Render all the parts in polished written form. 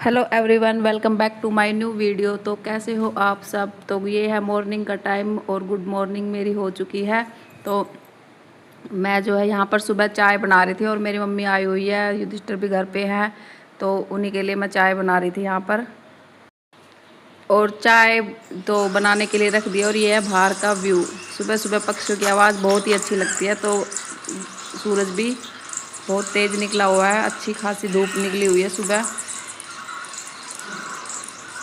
Hello everyone, welcome back to my new video. तो कैसे हो आप सब। तो ये है मॉर्निंग का टाइम और गुड मॉर्निंग मेरी हो चुकी है। तो मैं जो है यहाँ पर सुबह चाय बना रही थी और मेरी मम्मी आई हुई है, युधिष्ठिर भी घर पे है, तो उन्हीं के लिए मैं चाय बना रही थी यहाँ पर। और चाय तो बनाने के लिए रख दिया। और ये है बाहर का व्यू। सुबह सुबह पक्षियों की आवाज़ बहुत ही अच्छी लगती है। तो सूरज भी बहुत तेज़ निकला हुआ है, अच्छी खासी धूप निकली हुई है सुबह।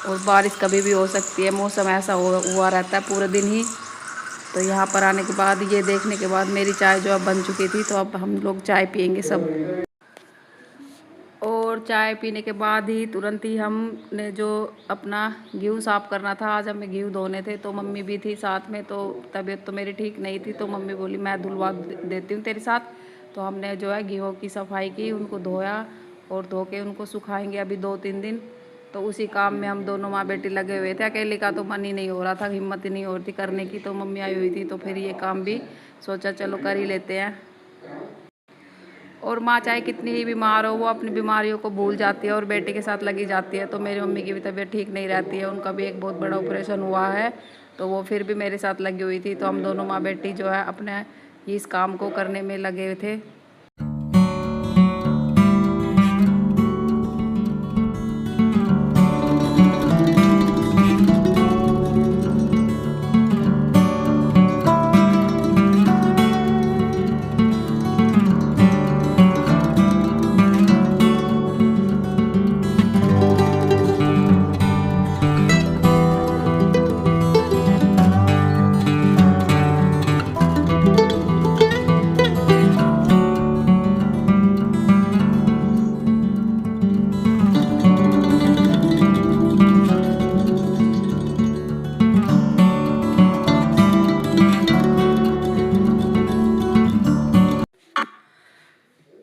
और बारिश कभी भी हो सकती है, मौसम ऐसा हुआ रहता है पूरे दिन ही। तो यहाँ पर आने के बाद, ये देखने के बाद, मेरी चाय जो अब बन चुकी थी, तो अब हम लोग चाय पियेंगे सब। और चाय पीने के बाद ही तुरंत ही हमने जो अपना गेहूँ साफ़ करना था, आज हमें गेहूँ धोने थे, तो मम्मी भी थी साथ में। तो तबीयत तो मेरी ठीक नहीं थी, तो मम्मी बोली मैं धुलवा देती हूँ तेरे साथ। तो हमने जो है गेहूँ की सफाई की, उनको धोया और धो के उनको सुखाएंगे अभी 2-3 दिन। तो उसी काम में हम दोनों माँ बेटी लगे हुए थे। अकेले का तो मन ही नहीं हो रहा था, हिम्मत ही नहीं हो रही थी करने की। तो मम्मी आई हुई थी, तो फिर ये काम भी सोचा चलो कर ही लेते हैं। और माँ चाहे कितनी ही बीमार हो, वो अपनी बीमारियों को भूल जाती है और बेटे के साथ लगी जाती है। तो मेरी मम्मी की भी तबीयत ठीक नहीं रहती है, उनका भी एक बहुत बड़ा ऑपरेशन हुआ है, तो वो फिर भी मेरे साथ लगी हुई थी। तो हम दोनों माँ बेटी जो है अपने इस काम को करने में लगे हुए थे।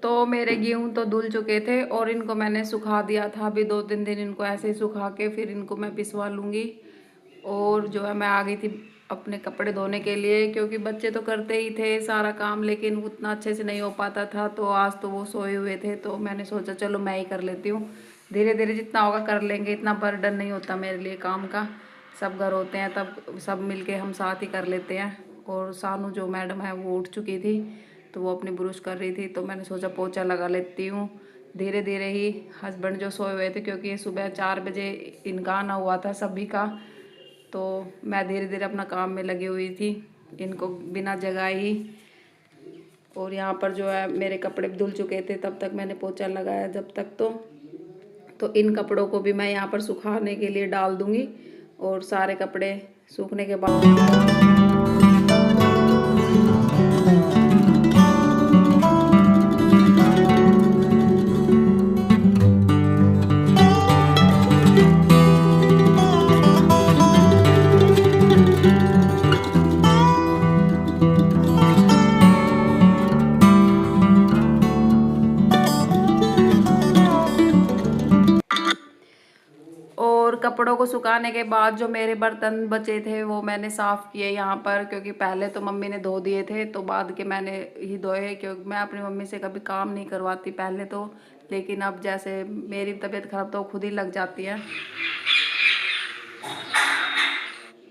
तो मेरे गेहूँ तो धुल चुके थे और इनको मैंने सुखा दिया था। अभी 2-3 दिन इनको ऐसे ही सुखा के फिर इनको मैं पिसवा लूँगी। और जो है मैं आ गई थी अपने कपड़े धोने के लिए, क्योंकि बच्चे तो करते ही थे सारा काम, लेकिन उतना अच्छे से नहीं हो पाता था। तो आज तो वो सोए हुए थे, तो मैंने सोचा चलो मैं ही कर लेती हूँ। धीरे धीरे जितना होगा कर लेंगे, इतना बर्डन नहीं होता मेरे लिए काम का। सब घर होते हैं तब सब मिलके हम साथ ही कर लेते हैं। और सानू जो मैडम है वो उठ चुकी थी, तो वो अपनी ब्रश कर रही थी, तो मैंने सोचा पोछा लगा लेती हूँ। धीरे धीरे ही हस्बैंड जो सोए हुए थे, क्योंकि ये सुबह 4 बजे इनका आना हुआ था सभी का, तो मैं धीरे धीरे अपना काम में लगी हुई थी इनको बिना जगाए ही। और यहाँ पर जो है मेरे कपड़े धुल चुके थे, तब तक मैंने पोछा लगाया जब तक। तो इन कपड़ों को भी मैं यहाँ पर सुखाने के लिए डाल दूँगी। और सारे कपड़े सूखने के बाद और कपड़ों को सुखाने के बाद जो मेरे बर्तन बचे थे वो मैंने साफ़ किए यहाँ पर, क्योंकि पहले तो मम्मी ने धो दिए थे, तो बाद के मैंने ही धोए। क्योंकि मैं अपनी मम्मी से कभी काम नहीं करवाती पहले तो, लेकिन अब जैसे मेरी तबीयत खराब तो खुद ही लग जाती है।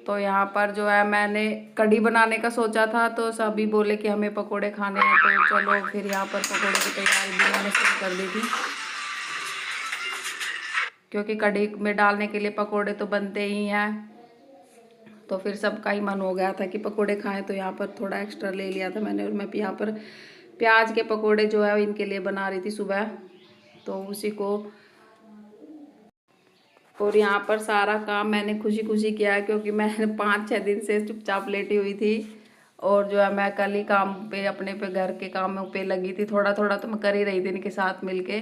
तो यहाँ पर जो है मैंने कढ़ी बनाने का सोचा था, तो सभी बोले कि हमें पकोड़े खाने हैं, तो चलो फिर यहाँ पर पकोड़े की तैयारी भी मैंने शुरू कर दी थी। क्योंकि कढ़ी में डालने के लिए पकोड़े तो बनते ही हैं, तो फिर सबका ही मन हो गया था कि पकोड़े खाएं, तो यहाँ पर थोड़ा एक्स्ट्रा ले लिया था मैंने। और मैं यहाँ पर प्याज के पकोड़े जो है इनके लिए बना रही थी सुबह, तो उसी को। और यहाँ पर सारा काम मैंने खुशी खुशी किया है, क्योंकि मैं 5-6 दिन से चुपचाप लेटी हुई थी। और जो है मैं कल ही काम पे अपने पे घर के कामों पे लगी थी। थोड़ा थोड़ा तो मैं कर ही रही थी इनके साथ मिलके।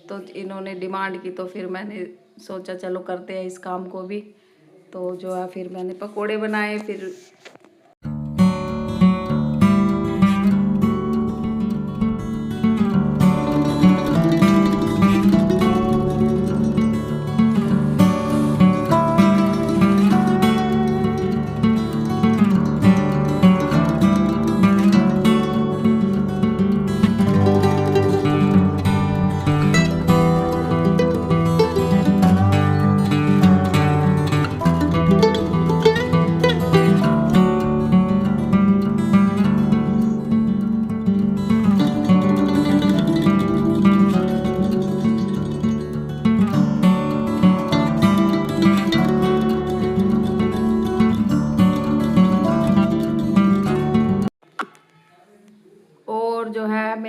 तो इन्होंने डिमांड की, तो फिर मैंने सोचा चलो करते हैं इस काम को भी। तो जो है फिर मैंने पकोड़े बनाए। फिर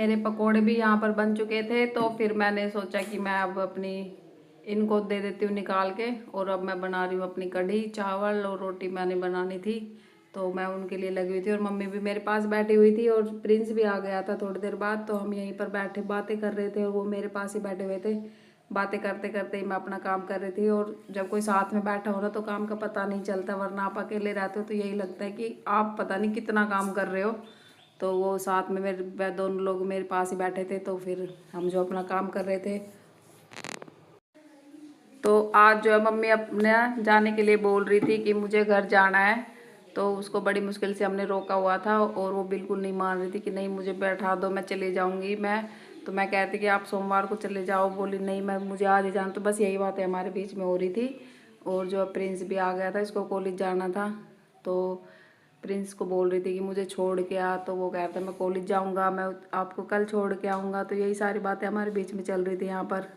मेरे पकोड़े भी यहाँ पर बन चुके थे, तो फिर मैंने सोचा कि मैं अब अपनी इनको दे देती हूँ निकाल के। और अब मैं बना रही हूँ अपनी कढ़ी चावल और रोटी मैंने बनानी थी, तो मैं उनके लिए लगी हुई थी। और मम्मी भी मेरे पास बैठी हुई थी और प्रिंस भी आ गया था थोड़ी देर बाद, तो हम यहीं पर बैठे बातें कर रहे थे और वो मेरे पास ही बैठे हुए थे। बातें करते करते ही मैं अपना काम कर रही थी। और जब कोई साथ में बैठा हो ना तो काम का पता नहीं चलता, वरना आप अकेले रहते हो तो यही लगता है कि आप पता नहीं कितना काम कर रहे हो। तो वो साथ में मेरे दोनों लोग मेरे पास ही बैठे थे, तो फिर हम जो अपना काम कर रहे थे। तो आज जो है मम्मी अपने जाने के लिए बोल रही थी कि मुझे घर जाना है, तो उसको बड़ी मुश्किल से हमने रोका हुआ था और वो बिल्कुल नहीं मान रही थी कि नहीं मुझे बैठा दो, मैं चली जाऊंगी। तो मैं कहती कि आप सोमवार को चले जाओ, बोली नहीं मैं मुझे आज ही जाना। तो बस यही बातें हमारे बीच में हो रही थी। और जो प्रिंस भी आ गया था, इसको कॉलेज जाना था, तो प्रिंस को बोल रही थी कि मुझे छोड़ के आ, तो वो कहता मैं कॉलेज जाऊँगा, मैं आपको कल छोड़ के आऊँगा। तो यही सारी बातें हमारे बीच में चल रही थी यहाँ पर।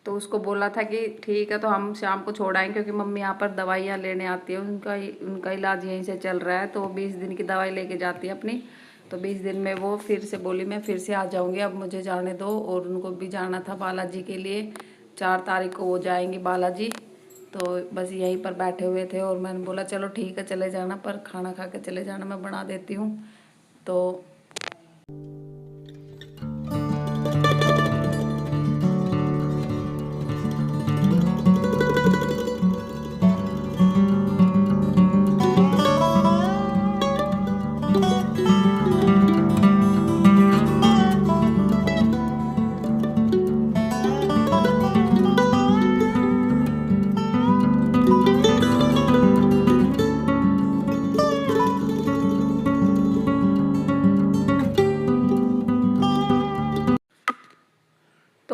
तो उसको बोला था कि ठीक है तो हम शाम को छोड़ आएंगे, क्योंकि मम्मी यहाँ पर दवाइयाँ लेने आती है, उनका इलाज यहीं से चल रहा है, तो वो 20 दिन की दवाई लेके जाती है अपनी। तो 20 दिन में वो फिर से बोली मैं फिर से आ जाऊँगी, अब मुझे जाने दो। और उनको भी जाना था बालाजी के लिए, 4 तारीख को वो जाएंगी बालाजी। तो बस यहीं पर बैठे हुए थे और मैंने बोला चलो ठीक है चले जाना, पर खाना खा के चले जाना, मैं बना देती हूँ। तो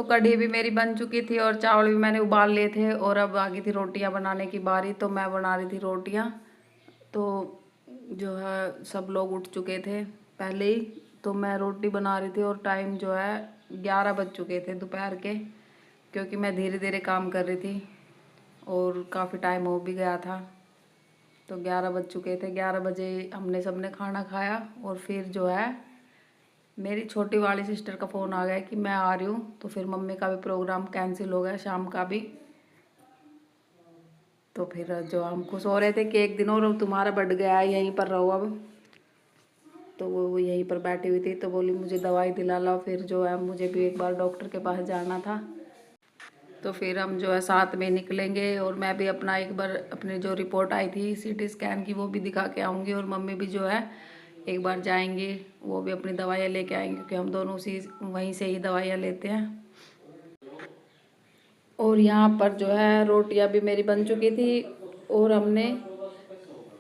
कढ़ी भी मेरी बन चुकी थी और चावल भी मैंने उबाल लिए थे, और अब आ गई थी रोटियां बनाने की बारी। तो मैं बना रही थी रोटियां। तो जो है सब लोग उठ चुके थे पहले ही, तो मैं रोटी बना रही थी। और टाइम जो है 11 बज चुके थे दोपहर के, क्योंकि मैं धीरे धीरे काम कर रही थी और काफ़ी टाइम हो भी गया था। तो 11 बज चुके थे, 11 बजे हमने सबने खाना खाया। और फिर जो है मेरी छोटी वाली सिस्टर का फ़ोन आ गया कि मैं आ रही हूँ, तो फिर मम्मी का भी प्रोग्राम कैंसिल हो गया शाम का भी। तो फिर जो हम खुश हो रहे थे कि एक दिन और तुम्हारा बढ़ गया है, यहीं पर रहो अब। तो वो यहीं पर बैठी हुई थी, तो बोली मुझे दवाई दिला लो। फिर जो है मुझे भी एक बार डॉक्टर के पास जाना था, तो फिर हम जो है साथ में निकलेंगे। और मैं भी अपना एक बार अपनी जो रिपोर्ट आई थी CT स्कैन की वो भी दिखा के आऊँगी। और मम्मी भी जो है एक बार जाएंगे, वो भी अपनी दवाइयाँ लेके आएंगे, क्योंकि हम दोनों उसी वहीं से ही दवाइयाँ लेते हैं। और यहाँ पर जो है रोटियाँ भी मेरी बन चुकी थी और हमने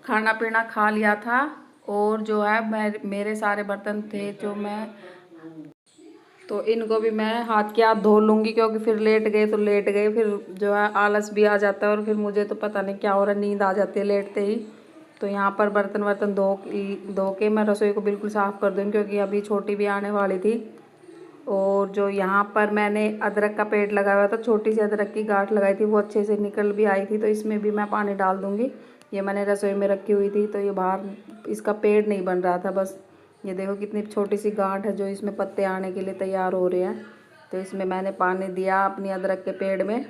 खाना पीना खा लिया था। और जो है मेरे सारे बर्तन थे जो मैं, तो इनको भी मैं हाथ के हाथ धो लूँगी, क्योंकि फिर लेट गए तो लेट गए, फिर जो है आलस भी आ जाता है। और फिर मुझे तो पता नहीं क्या हो रहा है, नींद आ जाती है लेटते ही। तो यहाँ पर बर्तन वर्तन धो के मैं रसोई को बिल्कुल साफ़ कर दूँगी, क्योंकि अभी छोटी भी आने वाली थी। और जो यहाँ पर मैंने अदरक का पेड़ लगाया हुआ था, छोटी सी अदरक की गांठ लगाई थी, वो अच्छे से निकल भी आई थी। तो इसमें भी मैं पानी डाल दूँगी। ये मैंने रसोई में रखी हुई थी, तो ये बाहर इसका पेड़ नहीं बन रहा था। बस ये देखो कितनी छोटी सी गांठ है जो इसमें पत्ते आने के लिए तैयार हो रहे हैं। तो इसमें मैंने पानी दिया अपनी अदरक के पेड़ में।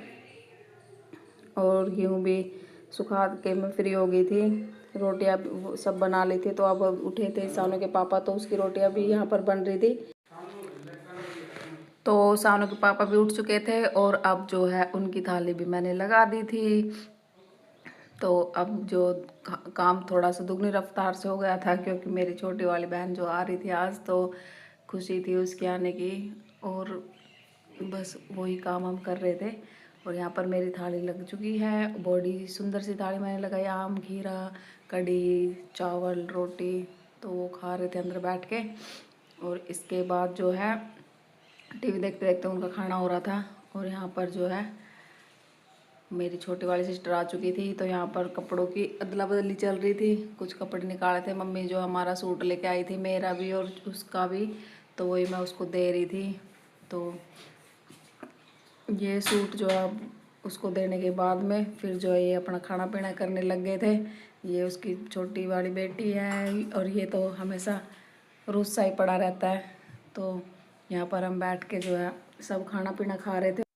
और गेहूँ भी सुखा के मैं फ्री हो गई थी, रोटियाँ सब बना ली थी। तो अब उठे थे सानू के पापा, तो उसकी रोटियाँ भी यहाँ पर बन रही थी। तो सानू के पापा भी उठ चुके थे और अब जो है उनकी थाली भी मैंने लगा दी थी। तो अब जो काम थोड़ा सा दुगनी रफ्तार से हो गया था, क्योंकि मेरी छोटी वाली बहन जो आ रही थी आज, तो खुशी थी उसके आने की। और बस वही काम हम कर रहे थे। और यहाँ पर मेरी थाली लग चुकी है, बड़ी सुंदर सी थाली मैंने लगाई, आम खीरा कढ़ी चावल रोटी, तो वो खा रहे थे अंदर बैठ के। और इसके बाद जो है टीवी देखते देखते उनका खाना हो रहा था। और यहाँ पर जो है मेरी छोटी वाली सिस्टर आ चुकी थी, तो यहाँ पर कपड़ों की अदला बदली चल रही थी, कुछ कपड़े निकाले थे। मम्मी जो हमारा सूट लेके आई थी, मेरा भी और उसका भी, तो वही मैं उसको दे रही थी। तो ये सूट जो है उसको देने के बाद में फिर जो है ये अपना खाना पीना करने लग गए थे। ये उसकी छोटी वाली बेटी है, और ये तो हमेशा रुस्सा ही पड़ा रहता है। तो यहाँ पर हम बैठ के जो है सब खाना पीना खा रहे थे।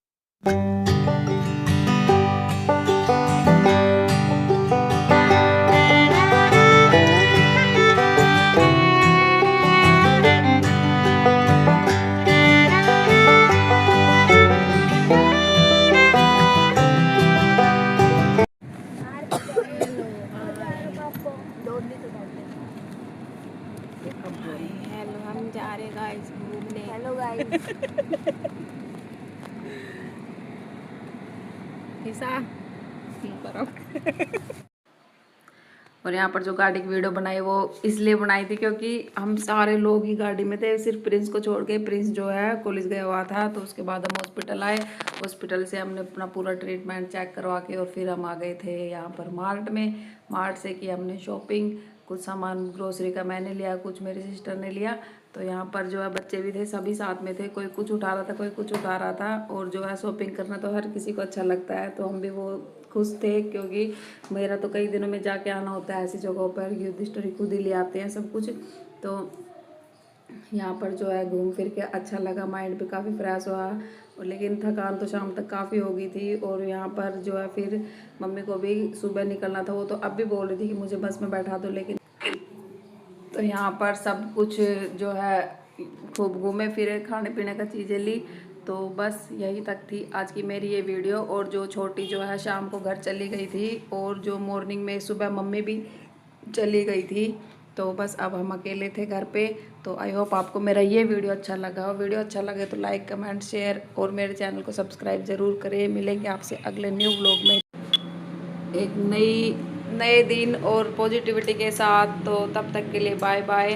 हेलो, हम जा रहे गाइस घूमने। Hello guys. और यहाँ पर जो गाड़ी की वीडियो बनाई वो इसलिए बनाई थी क्योंकि हम सारे लोग ही गाड़ी में थे, सिर्फ प्रिंस को छोड़ के। प्रिंस जो है कॉलेज गया हुआ था, तो उसके बाद हम हॉस्पिटल आए। हॉस्पिटल से हमने अपना पूरा ट्रीटमेंट चेक करवा के और फिर हम आ गए थे यहाँ पर मार्ट में। मार्ट से की हमने शॉपिंग, कुछ सामान ग्रोसरी का मैंने लिया, कुछ मेरी सिस्टर ने लिया। तो यहाँ पर जो है बच्चे भी थे, सभी साथ में थे, कोई कुछ उठा रहा था, कोई कुछ उठा रहा था। और जो है शॉपिंग करना तो हर किसी को अच्छा लगता है, तो हम भी वो खुश थे क्योंकि मेरा तो कई दिनों में जाके आना होता है ऐसी जगहों पर। युधिष्ठिर खुद ही ले आते हैं सब कुछ। तो यहाँ पर जो है घूम फिर के अच्छा लगा, माइंड भी काफ़ी फ्रेश हुआ। और लेकिन थकान तो शाम तक काफ़ी हो गई थी। और यहाँ पर जो है फिर मम्मी को भी सुबह निकलना था, वो तो अब भी बोल रही थी कि मुझे बस में बैठा दो। लेकिन तो यहाँ पर सब कुछ जो है खूब घूमे फिरे, खाने पीने का चीज़ें ली। तो बस यही तक थी आज की मेरी ये वीडियो। और जो छोटी जो है शाम को घर चली गई थी, और जो मॉर्निंग में सुबह मम्मी भी चली गई थी। तो बस अब हम अकेले थे घर पे। तो आई होप आपको मेरा ये वीडियो अच्छा लगा। वीडियो अच्छा लगे तो लाइक कमेंट शेयर और मेरे चैनल को सब्सक्राइब ज़रूर करें। मिलेंगे आपसे अगले न्यू व्लॉग में एक नए दिन और पॉजिटिविटी के साथ। तो तब तक के लिए बाय बाय।